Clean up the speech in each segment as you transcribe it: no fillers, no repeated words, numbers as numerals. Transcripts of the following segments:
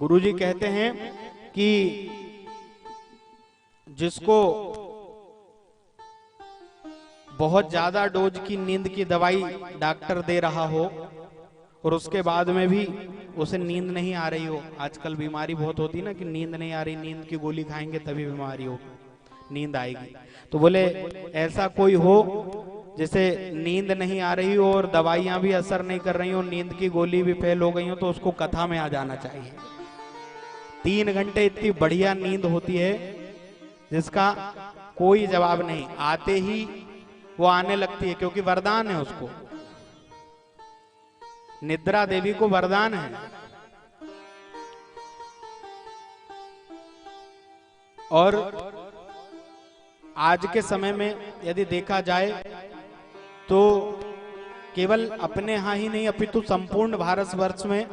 गुरुजी कहते हैं कि जिसको बहुत ज्यादा डोज की नींद की दवाई डॉक्टर दे रहा हो और उसके बाद में भी उसे नींद नहीं आ रही हो, आजकल बीमारी बहुत होती है ना कि नींद नहीं आ रही, नींद की गोली खाएंगे तभी बीमारी हो, नींद आएगी। तो बोले ऐसा कोई हो जिसे नींद नहीं आ रही हो और दवाइयां भी असर नहीं कर रही हो, नींद की गोली भी फेल हो गई हो, तो उसको कथा में आ जाना चाहिए। 3 घंटे इतनी बढ़िया नींद होती है जिसका कोई जवाब नहीं, आते ही वो आने लगती है, क्योंकि वरदान है उसको, निद्रा देवी को वरदान है। और आज के समय में यदि देखा जाए तो केवल अपने यहां ही नहीं अपितु संपूर्ण भारतवर्ष में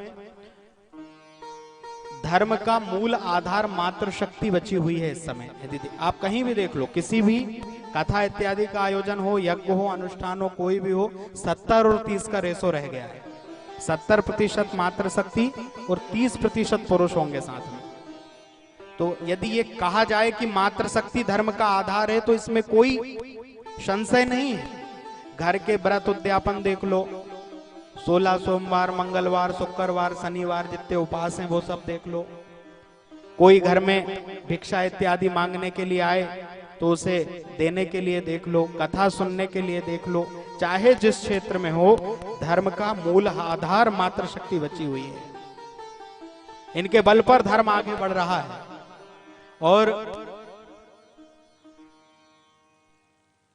धर्म का मूल आधार मात्र शक्ति बची हुई है इस समय। यदि आप कहीं भी देख लो, किसी भी कथा इत्यादि का आयोजन हो, यज्ञ हो, अनुष्ठान हो, कोई भी हो, 70 और 30 का रेशो रह गया है। 70% मात्र शक्ति और 30% पुरुष होंगे साथ में। तो यदि ये कहा जाए कि मात्र शक्ति धर्म का आधार है तो इसमें कोई संशय नहीं है। घर के व्रत उद्यापन देख लो, 16 सोमवार, मंगलवार, शुक्रवार, शनिवार जितने उपास हैं वो सब देख लो। कोई घर में भिक्षा इत्यादि मांगने के लिए आए तो उसे देने के लिए देख लो, कथा सुनने के लिए देख लो, चाहे जिस क्षेत्र में हो, धर्म का मूल आधार मात्र शक्ति बची हुई है। इनके बल पर धर्म आगे बढ़ रहा है। और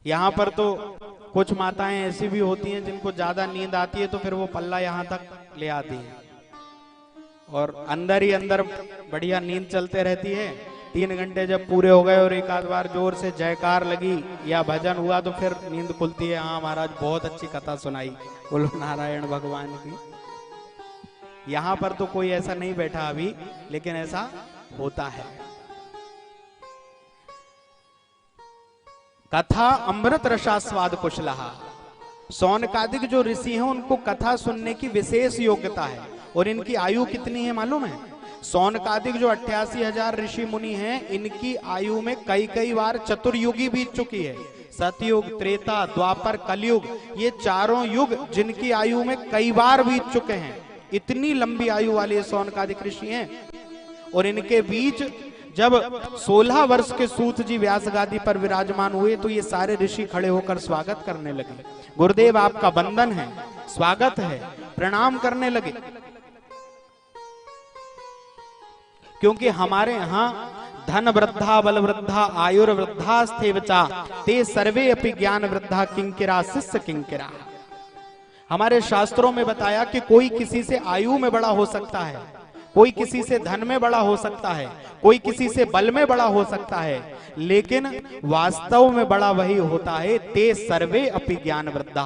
यहां पर तो कुछ माताएं ऐसी भी होती हैं जिनको ज्यादा नींद आती है तो फिर वो पल्ला यहां तक ले आती है और अंदर ही अंदर बढ़िया नींद चलते रहती है। 3 घंटे जब पूरे हो गए और एक आध बार जोर से जयकार लगी या भजन हुआ तो फिर नींद खुलती है। हाँ महाराज बहुत अच्छी कथा सुनाई, बोलो नारायण भगवान की। यहां पर तो कोई ऐसा नहीं बैठा अभी, लेकिन ऐसा होता है। कथा अमृत रसास्वाद कुशलहा। सौनकादिक जो ऋषि हैं उनको कथा सुनने की विशेष योग्यता है। और इनकी आयु कितनी है मालूम है? सौनकादिक जो 88,000 ऋषि मुनि हैं, इनकी आयु में कई बार चतुर्युगी बीत चुकी है। सतयुग, त्रेता, द्वापर, कलयुग, ये चारों युग जिनकी आयु में कई बार बीत चुके हैं। इतनी लंबी आयु वाले सौनकादिक ऋषि हैं। और इनके बीच जब 16 वर्ष के सूत जी व्यास गादी पर विराजमान हुए तो ये सारे ऋषि खड़े होकर स्वागत करने लगे। गुरुदेव आपका वंदन है, स्वागत है, प्रणाम करने लगे। क्योंकि हमारे यहाँ धन वृद्धा, बल वृद्धा, आयुर वृद्धा स्थेवचा ते सर्वे अपि ज्ञान वृद्धा किंकिरा शिष्य किंकिरा। हमारे शास्त्रों में बताया कि कोई किसी से आयु में बड़ा हो सकता है, कोई किसी से धन में बड़ा हो सकता है, कोई किसी से बल में बड़ा हो सकता है, लेकिन वास्तव में बड़ा वही होता है ते सर्वे अपि ज्ञान वृद्धा।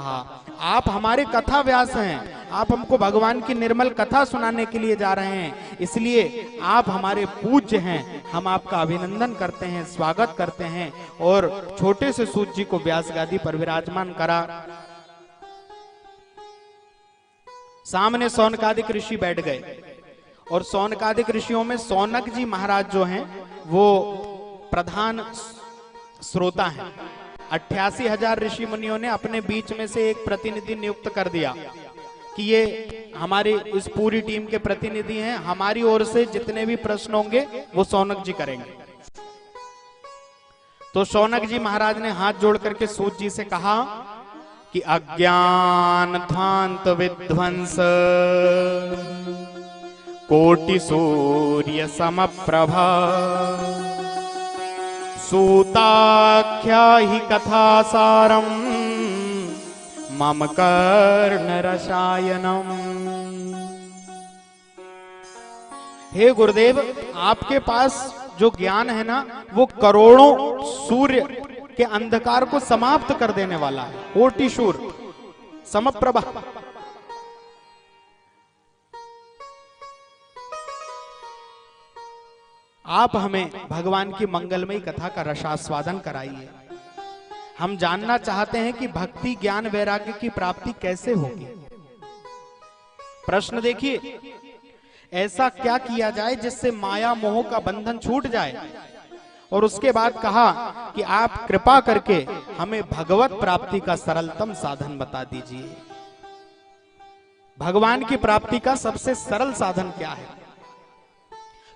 आप हमारे कथा व्यास हैं, आप हमको भगवान की निर्मल कथा सुनाने के लिए जा रहे हैं, इसलिए आप हमारे पूज्य हैं। हम आपका अभिनंदन करते हैं, स्वागत करते हैं। और छोटे से सूत जी को व्यास गादी पर विराजमान करा। सामने सौनकादिक ऋषि बैठ गए और सौनकादिक ऋषियों में सौनक जी महाराज जो हैं वो प्रधान श्रोता हैं। 88,000 ऋषि मुनियों ने अपने बीच में से एक प्रतिनिधि नियुक्त कर दिया कि ये हमारी इस पूरी टीम के प्रतिनिधि हैं, हमारी ओर से जितने भी प्रश्न होंगे वो सौनक जी करेंगे। तो सौनक जी महाराज ने हाथ जोड़ करके सूत जी से कहा कि अज्ञान ध्वांत विध्वंस कोटि सूर्य समप्रभा सूताख्या ही कथा सारम मम कर्ण रसायनम। हे गुरुदेव, आपके पास जो ज्ञान है ना वो करोड़ों सूर्य के अंधकार को समाप्त कर देने वाला है। कोटि सूर्य समप्रभा। आप हमें भगवान की मंगलमयी कथा का रसास्वादन कराइए। हम जानना चाहते हैं कि भक्ति, ज्ञान, वैराग्य की प्राप्ति कैसे होगी। प्रश्न देखिए, ऐसा क्या किया जाए जिससे माया मोह का बंधन छूट जाए। और उसके बाद कहा कि आप कृपा करके हमें भगवत प्राप्ति का सरलतम साधन बता दीजिए। भगवान की प्राप्ति का सबसे सरल साधन क्या है?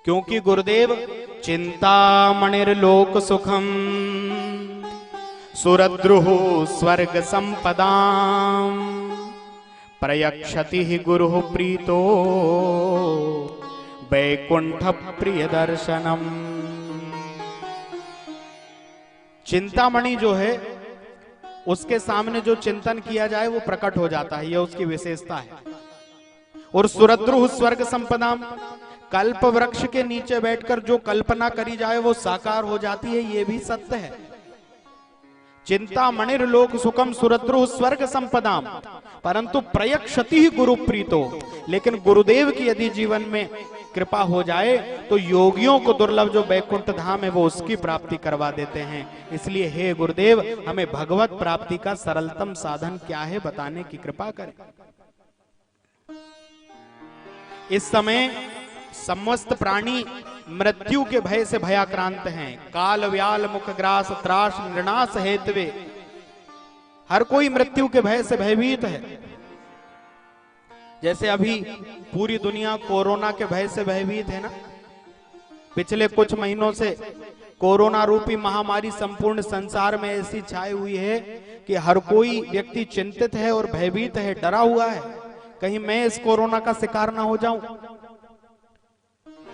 क्योंकि गुरुदेव चिंतामणिर्लोक सुखम सुरद्रुः स्वर्ग संपदाम प्रयक्षति गुरुः प्रीतो वैकुंठ प्रिय दर्शनम। चिंतामणि जो है उसके सामने जो चिंतन किया जाए वो प्रकट हो जाता है, यह उसकी विशेषता है। और सुरद्रुः स्वर्ग संपदाम, कल्प वृक्ष के नीचे बैठकर जो कल्पना करी जाए वो साकार हो जाती है, ये भी सत्य है। चिंतामणिर्लोक सुखम सुरद्रुः स्वर्ग संपदाम, परंतु प्रयक्षति गुरु प्रीतो, लेकिन गुरुदेव की यदि जीवन में कृपा हो जाए तो योगियों को दुर्लभ जो वैकुंठ धाम है वो उसकी प्राप्ति करवा देते हैं। इसलिए हे गुरुदेव हमें भगवत प्राप्ति का सरलतम साधन क्या है बताने की कृपा करें। इस समय समस्त प्राणी मृत्यु के भय से भयाक्रांत हैं। काल व्याल मुख ग्रास त्रास नृणास हेतवे, हर कोई मृत्यु के भय से भयभीत है। जैसे अभी पूरी दुनिया कोरोना के भय से भयभीत है ना। पिछले कुछ महीनों से कोरोना रूपी महामारी संपूर्ण संसार में ऐसी छाई हुई है कि हर कोई व्यक्ति चिंतित है और भयभीत है, डरा हुआ है, कहीं मैं इस कोरोना का शिकार ना हो जाऊं।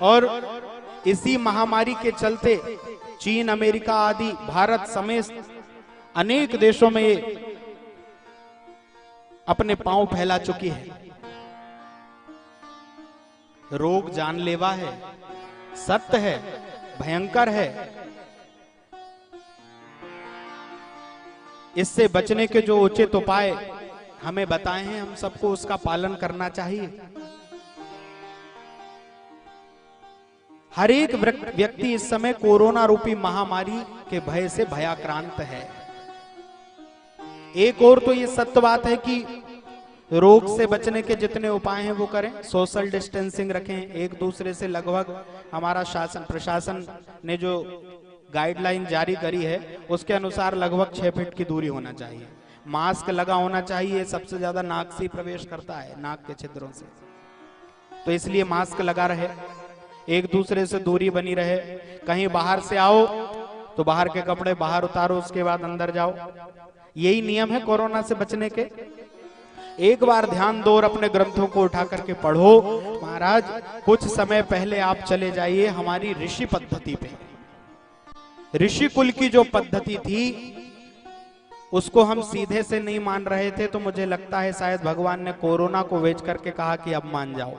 और इसी महामारी के चलते चीन, अमेरिका आदि भारत समेत अनेक देशों में अपने पांव फैला चुकी है। रोग जानलेवा है, सत्य है, भयंकर है। इससे बचने के जो उचित उपाय हमें बताए हैं, हम सबको उसका पालन करना चाहिए। हर एक व्यक्ति इस समय कोरोना रूपी महामारी के भय से भयाक्रांत है। एक और तो ये सत्य बात है कि रोग से बचने के जितने उपाय हैं वो करें, सोशल डिस्टेंसिंग रखें, एक दूसरे से लगभग हमारा शासन प्रशासन ने जो गाइडलाइन जारी करी है उसके अनुसार लगभग 6 फीट की दूरी होना चाहिए। मास्क लगा होना चाहिए, सबसे ज्यादा नाक से प्रवेश करता है, नाक के छिद्रों से, तो इसलिए मास्क लगा रहे, एक दूसरे से दूरी बनी रहे। कहीं बाहर से आओ तो बाहर के कपड़े बाहर उतारो, उसके बाद अंदर जाओ। यही नियम है कोरोना से बचने के। एक बार ध्यान दो और अपने ग्रंथों को उठा करके पढ़ो। महाराज कुछ समय पहले आप चले जाइए हमारी ऋषि पद्धति पे। ऋषि कुल की जो पद्धति थी उसको हम सीधे से नहीं मान रहे थे, तो मुझे लगता है शायद भगवान ने कोरोना को बेच करके कहा कि अब मान जाओ।